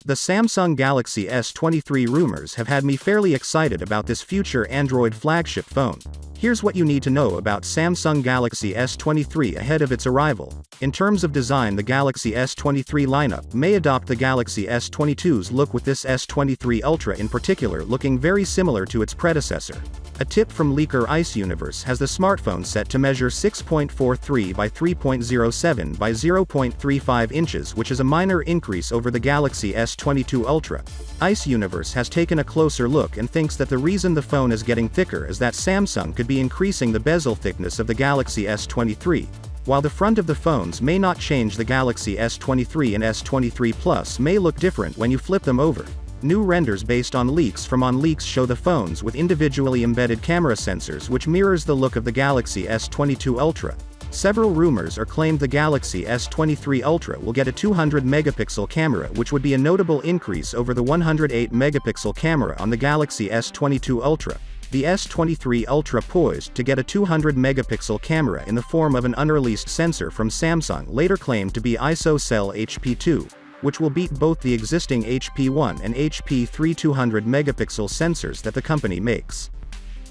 The Samsung Galaxy S23 rumors have had me fairly excited about this future Android flagship phone. Here's what you need to know about Samsung Galaxy S23 ahead of its arrival. In terms of design, the Galaxy S23 lineup may adopt the Galaxy S22's look, with this S23 Ultra in particular looking very similar to its predecessor. A tip from leaker Ice Universe has the smartphone set to measure 6.43 by 3.07 by 0.35 inches, which is a minor increase over the Galaxy S22 Ultra. Ice Universe has taken a closer look and thinks that the reason the phone is getting thicker is that Samsung could be increasing the bezel thickness of the Galaxy S23. While the front of the phones may not change, the Galaxy S23 and S23 Plus may look different when you flip them over. New renders based on leaks from OnLeaks show the phones with individually embedded camera sensors, which mirrors the look of the Galaxy S22 Ultra. Several rumors are claimed the Galaxy S23 Ultra will get a 200-megapixel camera, which would be a notable increase over the 108-megapixel camera on the Galaxy S22 Ultra. The S23 Ultra poised to get a 200-megapixel camera in the form of an unreleased sensor from Samsung, later claimed to be ISO-Cell HP2, which will beat both the existing HP1 and HP3 200-megapixel sensors that the company makes.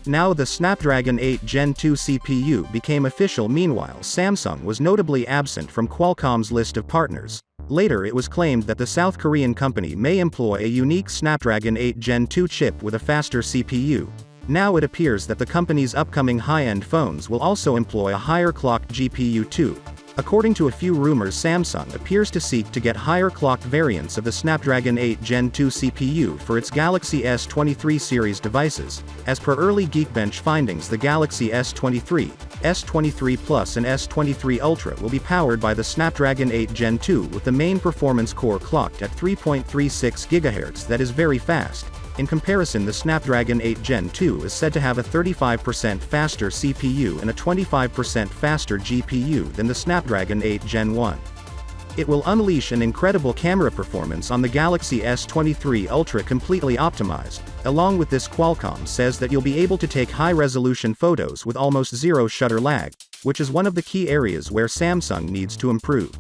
Now the Snapdragon 8 Gen 2 CPU became official. Meanwhile, Samsung was notably absent from Qualcomm's list of partners. Later it was claimed that the South Korean company may employ a unique Snapdragon 8 Gen 2 chip with a faster CPU. Now it appears that the company's upcoming high-end phones will also employ a higher clocked GPU too. According to a few rumors, Samsung appears to seek to get higher clocked variants of the Snapdragon 8 Gen 2 CPU for its Galaxy S23 series devices. As per early Geekbench findings, the Galaxy S23, S23 Plus and S23 Ultra will be powered by the Snapdragon 8 Gen 2, with the main performance core clocked at 3.36 GHz. That is very fast. In comparison, the Snapdragon 8 Gen 2 is said to have a 35% faster CPU and a 25% faster GPU than the Snapdragon 8 Gen 1. It will unleash an incredible camera performance on the Galaxy S23 Ultra, completely optimized. Along with this, Qualcomm says that you'll be able to take high-resolution photos with almost zero shutter lag, which is one of the key areas where Samsung needs to improve.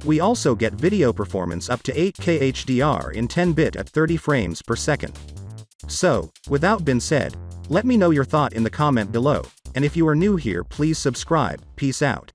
We also get video performance up to 8K HDR in 10-bit at 30 frames per second. So, with that being said, let me know your thought in the comment below, and if you are new here, please subscribe. Peace out.